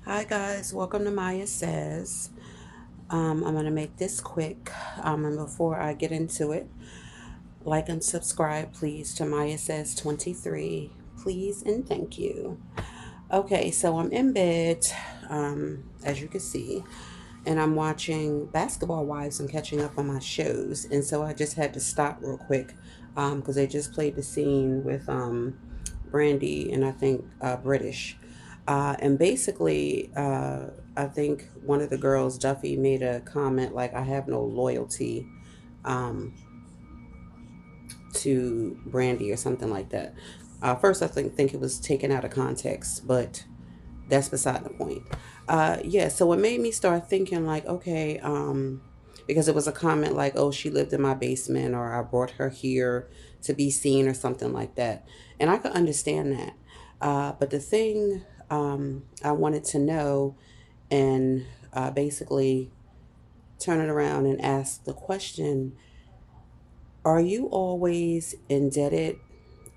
Hi guys, welcome to Maya Says. I'm gonna make this quick. And before I get into it, like and subscribe, please, to Maya Says 23. Please and thank you. Okay, so I'm in bed, as you can see, and I'm watching Basketball Wives. I'm catching up on my shows, and so I just had to stop real quick because they just played the scene with Brandy and I think British. And basically, I think one of the girls, Duffy, made a comment like, I have no loyalty um, to Brandy or something like that. First, I think it was taken out of context, but that's beside the point. Yeah, so it made me start thinking, like, okay, because it was a comment like, oh, she lived in my basement, or I brought her here to be seen, or something like that. And I could understand that. But the thing I wanted to know and basically turn it around and ask the question, are you always indebted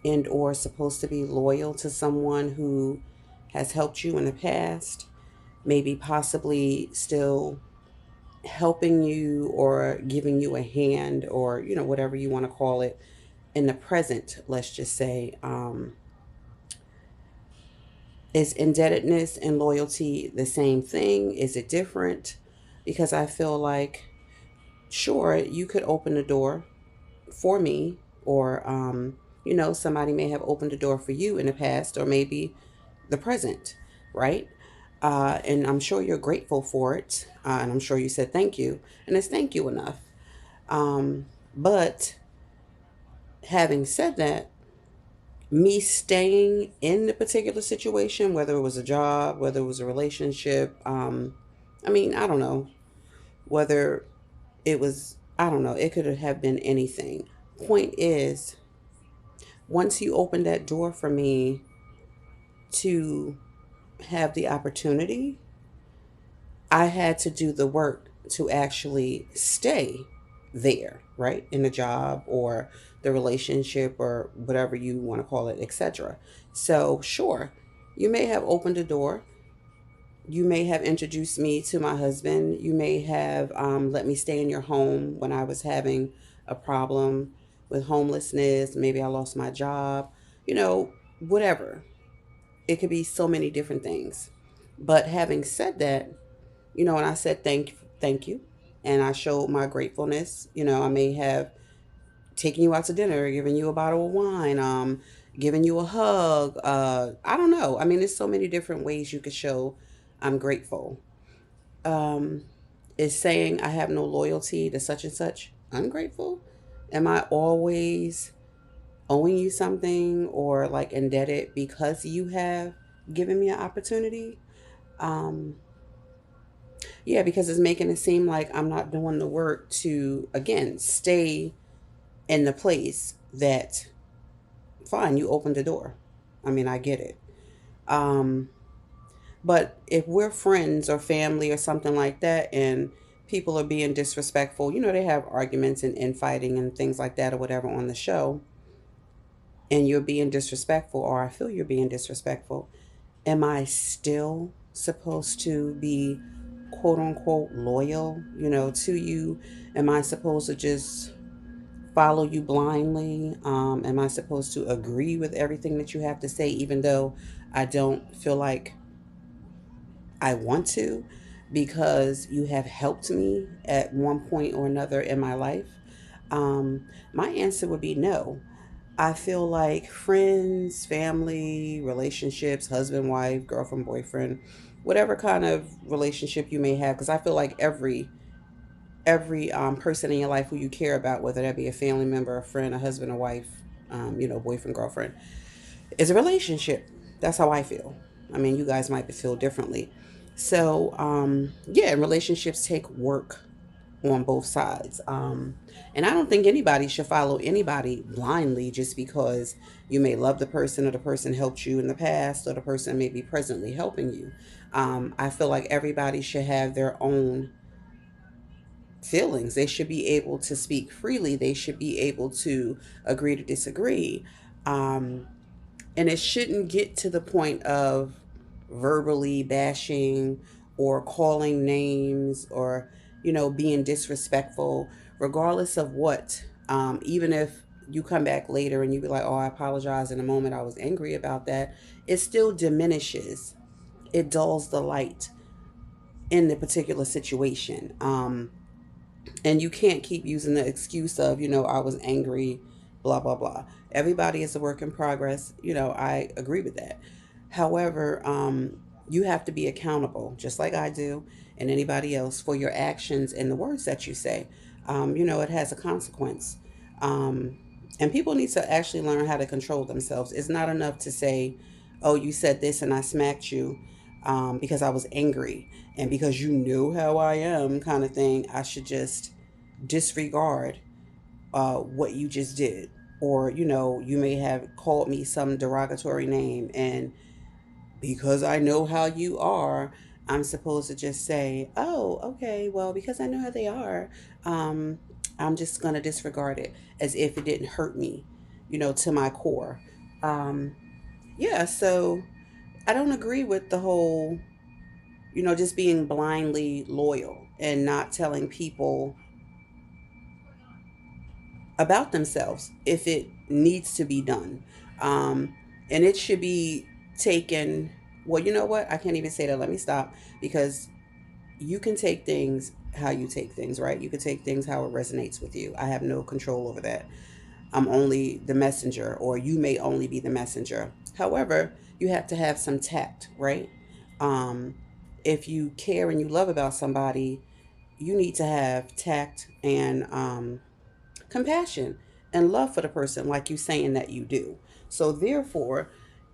and or supposed to be loyal to someone who has helped you in the past, maybe possibly still helping you or giving you a hand, or whatever you want to call it in the present? Let's just say, is indebtedness and loyalty the same thing? Is it different? Because I feel like, sure, you could open the door for me, or somebody may have opened the door for you in the past, or maybe the present, right? And I'm sure you're grateful for it, and I'm sure you said thank you, and it's thank you enough. But having said that, me staying in the particular situation, whether it was a job, whether it was a relationship, I mean, I don't know whether it was, I don't know, it could have been anything. Point is, once you opened that door for me to have the opportunity, I had to do the work to actually stay there, right? In the job or the relationship or whatever you want to call it, etc. So, sure, you may have opened a door. You may have introduced me to my husband. You may have let me stay in your home when I was having a problem with homelessness. Maybe I lost my job, whatever. It could be so many different things. But having said that, and I said thank you, and I showed my gratefulness. I may have taken you out to dinner, given you a bottle of wine, giving you a hug. I don't know. I mean, there's so many different ways you could show I'm grateful. Um, is saying I have no loyalty to such and such ungrateful? Am I always owing you something or like indebted because you have given me an opportunity? Um, yeah, because it's making it seem like I'm not doing the work to, again, stay in the place that, fine, you opened the door. I mean, I get it. Um, but if we're friends or family or something like that, and people are being disrespectful, they have arguments and infighting and things like that or whatever on the show, and you're being disrespectful, or I feel you're being disrespectful, am I still supposed to be quote unquote loyal, to you? Am I supposed to just follow you blindly? Am I supposed to agree with everything that you have to say, even though I don't feel like I want to, because you have helped me at one point or another in my life? My answer would be no. I feel like friends, family, relationships, husband, wife, girlfriend, boyfriend, whatever kind of relationship you may have, because I feel like every person in your life who you care about, whether that be a family member, a friend, a husband, a wife, boyfriend, girlfriend, is a relationship. That's how I feel. I mean, you guys might feel differently. So, yeah, relationships take work on both sides. And I don't think anybody should follow anybody blindly just because you may love the person, or the person helped you in the past, or the person may be presently helping you. I feel like everybody should have their own feelings. They should be able to speak freely. They should be able to agree to disagree. And it shouldn't get to the point of verbally bashing or calling names or, being disrespectful, regardless of what. Even if you come back later and you be like, oh, I apologize in a moment, I was angry about that, it still diminishes, it dulls the light in the particular situation. And you can't keep using the excuse of, I was angry, blah blah blah. Everybody is a work in progress. I agree with that. However, you have to be accountable, just like I do and anybody else, for your actions and the words that you say. It has a consequence. um, and people need to actually learn how to control themselves. It's not enough to say, oh, you said this and I smacked you, because I was angry, and because you know how I am, kind of thing, I should just disregard what you just did. Or, you may have called me some derogatory name, and because I know how you are, I'm supposed to just say, oh, okay, well, because I know how they are, um, I'm just going to disregard it as if it didn't hurt me, to my core. Um, yeah, so I don't agree with the whole, just being blindly loyal and not telling people about themselves if it needs to be done. Um, and it should be taken. Well, you know what? I can't even say that. Let me stop, because you can take things how you take things, right? You can take things how it resonates with you. I have no control over that. I'm only the messenger, or you may only be the messenger. However, you have to have some tact, right? Um, if you care and you love about somebody, you need to have tact and compassion and love for the person, like you saying that you do. So therefore,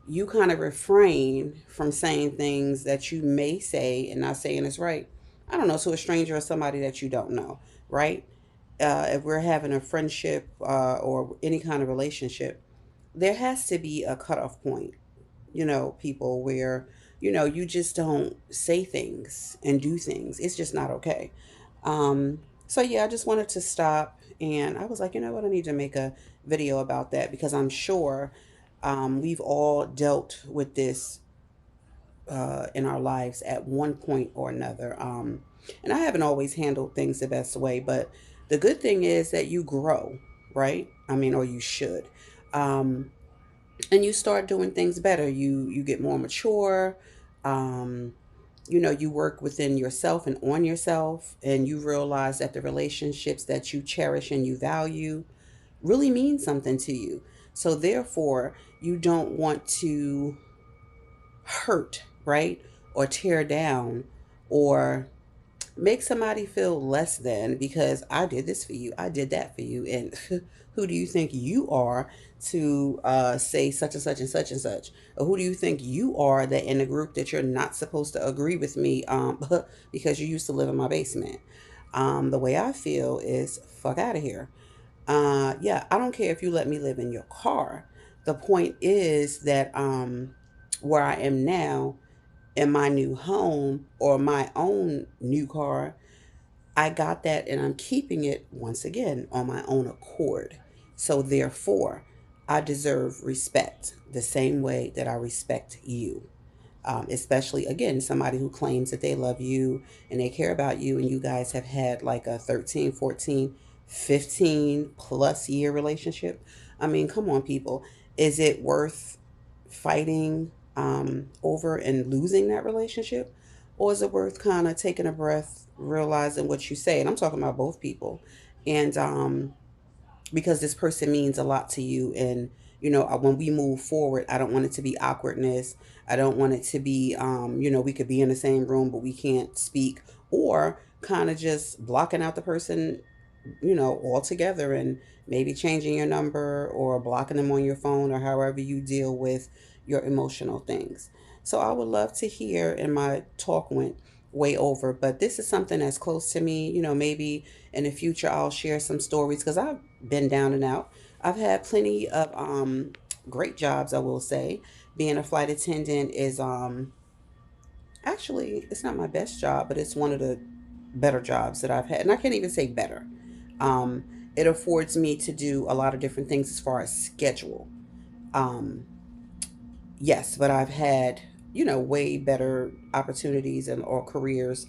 you kind of refrain from saying things that you may say and not saying is right. I don't know, to a stranger or somebody that you don't know, right? If we're having a friendship or any kind of relationship, there has to be a cutoff point, people, where, you just don't say things and do things. It's just not okay. So yeah, I just wanted to stop, and I was like, you know what, I need to make a video about that, because I'm sure we've all dealt with this in our lives at one point or another. And I haven't always handled things the best way, but the good thing is that you grow, right? I mean, or you should. Um, and you start doing things better. You get more mature. Um, you work within yourself and on yourself, and you realize that the relationships that you cherish and you value really mean something to you. So therefore, you don't want to hurt, right? Or tear down, or make somebody feel less than, because I did this for you, I did that for you, and who do you think you are to say such and such and such and such? Or who do you think you are that in a group that you're not supposed to agree with me, because you used to live in my basement? The way I feel is, fuck out of here. Yeah, I don't care if you let me live in your car. The point is that where I am now, in my new home or my own new car, I got that and I'm keeping it once again on my own accord. So therefore, I deserve respect the same way that I respect you. Especially again, somebody who claims that they love you and they care about you, and you guys have had like a 13, 14, 15 plus year relationship. I mean, come on, people. Is it worth fighting over and losing that relationship? Or is it worth kind of taking a breath, realizing what you say? And I'm talking about both people. And because this person means a lot to you, and when we move forward, I don't want it to be awkwardness. I don't want it to be we could be in the same room but we can't speak, or kind of just blocking out the person altogether, and maybe changing your number or blocking them on your phone, or however you deal with your emotional things. So I would love to hear, and my talk went way over, but this is something that's close to me. Maybe in the future I'll share some stories, because I've been down and out. I've had plenty of great jobs, I will say. Being a flight attendant is actually, it's not my best job, but it's one of the better jobs that I've had. And I can't even say better. Um, it affords me to do a lot of different things as far as schedule. Um, yes, but I've had, way better opportunities and or careers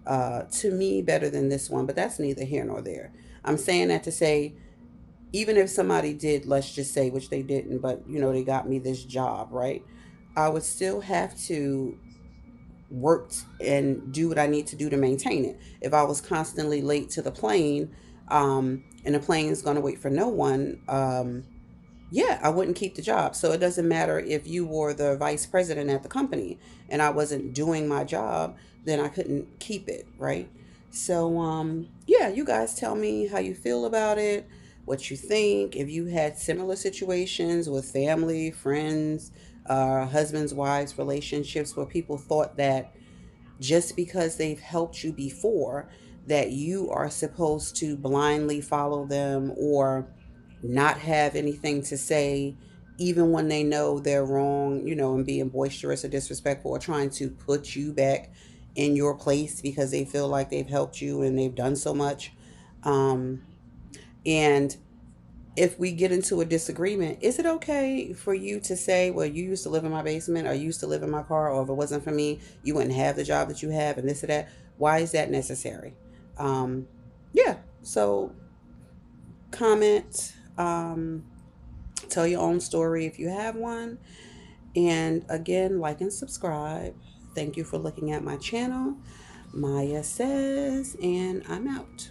to me better than this one, but that's neither here nor there. I'm saying that to say, even if somebody did, let's just say, which they didn't, but they got me this job, right? I would still have to work and do what I need to do to maintain it. If I was constantly late to the plane, and the plane is going to wait for no one, yeah, I wouldn't keep the job. So it doesn't matter if you were the vice president at the company and I wasn't doing my job, then I couldn't keep it, right? So yeah, you guys tell me how you feel about it, what you think, if you had similar situations with family, friends, husbands, wives, relationships where people thought that just because they've helped you before that you are supposed to blindly follow them or not have anything to say even when they know they're wrong, and being boisterous or disrespectful or trying to put you back in your place because they feel like they've helped you and they've done so much. um, and if we get into a disagreement, is it okay for you to say, well, you used to live in my basement or you used to live in my car, or if it wasn't for me, you wouldn't have the job that you have and this or that? Why is that necessary? Um, yeah. So comment, tell your own story if you have one. And again, like and subscribe. Thank you for looking at my channel. Maya says, and I'm out.